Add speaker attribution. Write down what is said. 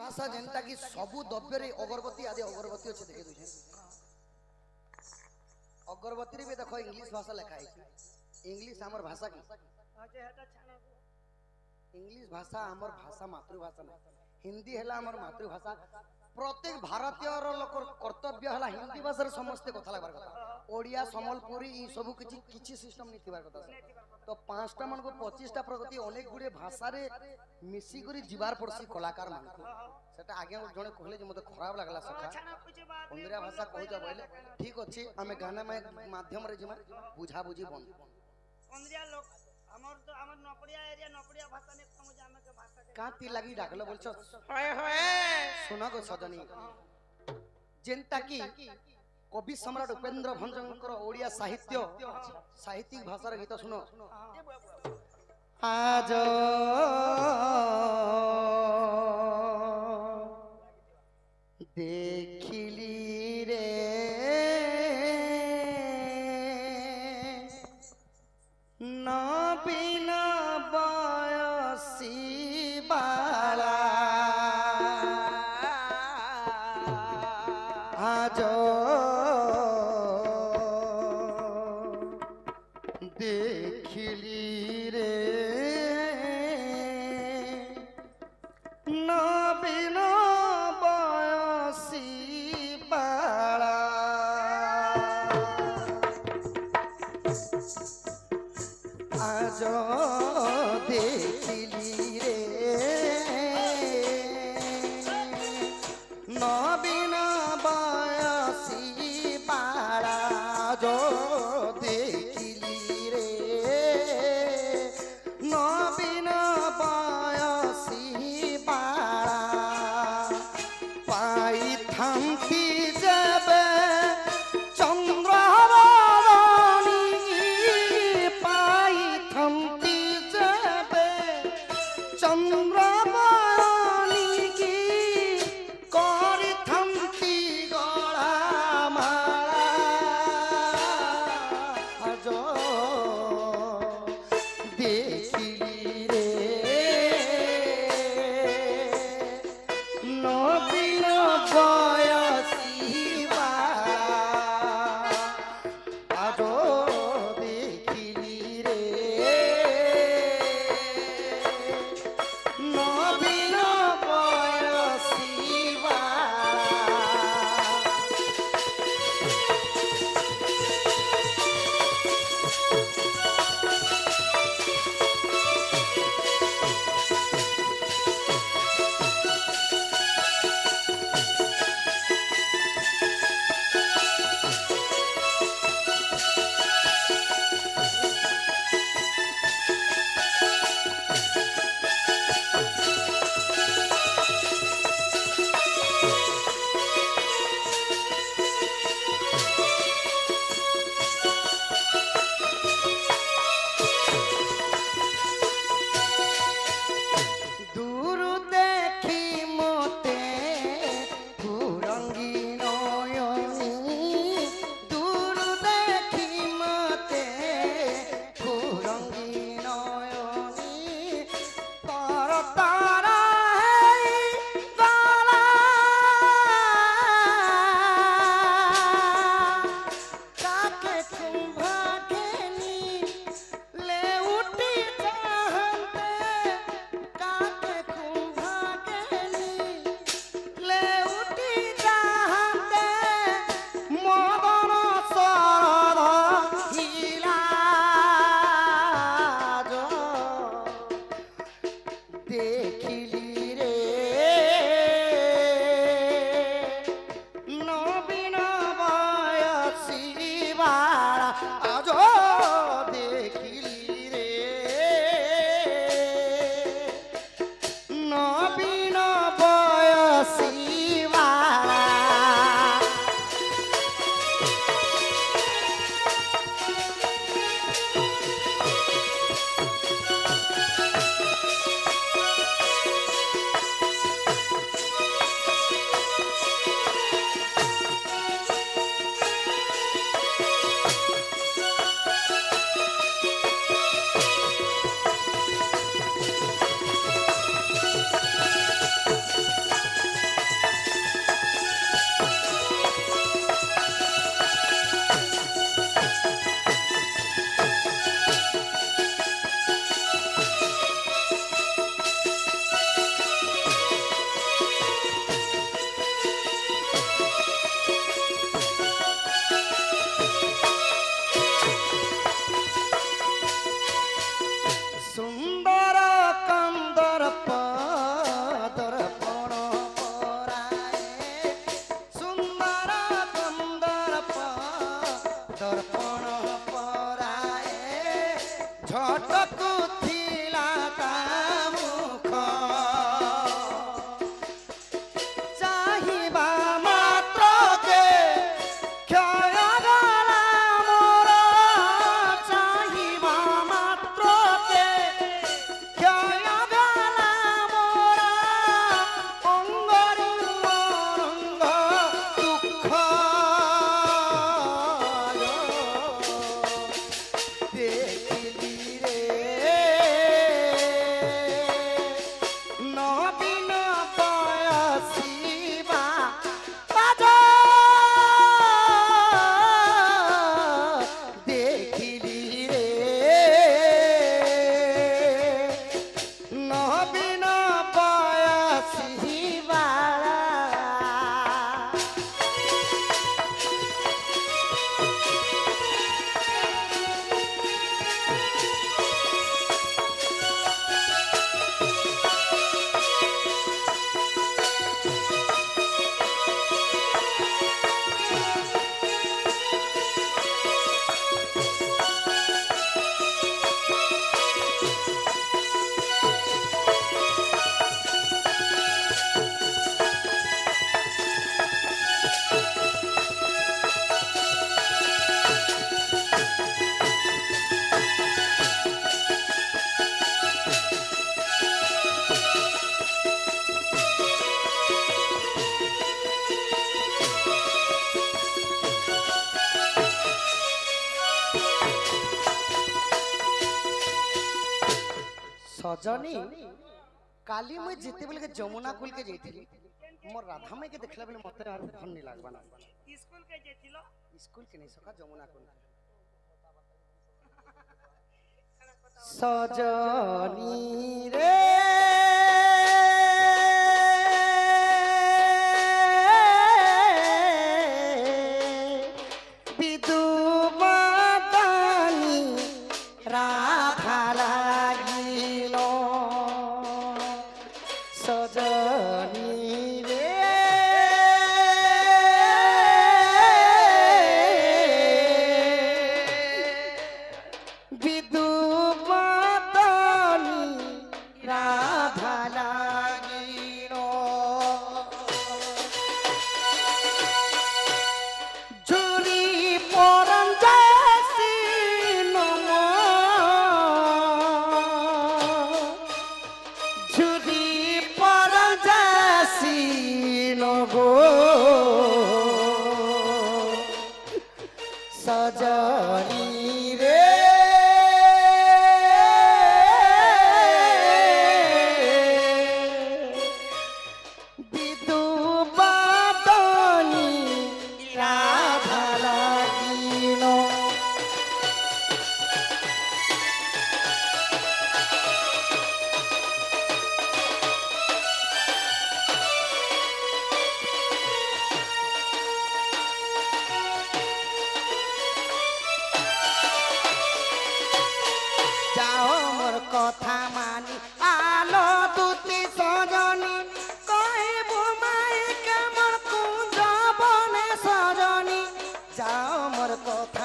Speaker 1: भाषा जेनता कि सबु द्रव्य रे अगरबत्ती आदि अगरबत्ती अच्छे देखे दूचे अगरबत्ती रे भी देखो इंग्लिश भाषा लिखा है इंग्लिश हमर भाषा की इंग्लिश भाषा हमर भाषा मातृभाषा ना हिंदी हैला हमर मातृभाषा प्रत्येक भारतीय लोक कर्तव्य है हिंदी भाषा समस्ते कथा लगबार कथा ओडिया संबलपुरी ई सब किछि किछि सिस्टम नहीं थिबार कथा तो 5टा मन को 25टा प्रगति अनेक गुडे भाषा रे मिसी करी जीवार पड़सी कलाकार मान सेटा आगे जने कहले जे मते खराब लागला सखा पंद्रा भाषा कहू जा बोले ठीक अछि हमें गाना में माध्यम रे जिमा बुझा बुझी बन
Speaker 2: पंद्रा लोग हमर तो हमर नपड़िया एरिया नपड़िया भाषा ने समझ आमे के भाषा
Speaker 1: काती लागी डाकलो बोलछ
Speaker 2: होय होय
Speaker 1: सुना गो सजनी जेनता की कवि सम्राट उपेंद्र भंजकर ओडिया साहित्य साहित्यिक भाषार गीत सुनो आज देखिली रे नबीन बयसी बाला आज देखिली रे नबीन बयसी बाला आज देखिली रे नबीन बयसी बाला जो देखिली रे नबीन बयसी बाला पाई थमती जबे बयसी बा सजनी काली मुझे जिते बेले के जमुना कुल के जाइथिली मोर राधा माई के देखला बेले मते आर भन नहीं लागबा ना
Speaker 2: स्कूल के जेथिलो
Speaker 1: स्कूल के नहीं सका जमुना कुल सजनी रे কথা মানি আলো দুতি সজনী কহিব মাই কেমন কুঞ্জ বনে সজনী যাও মোর কথা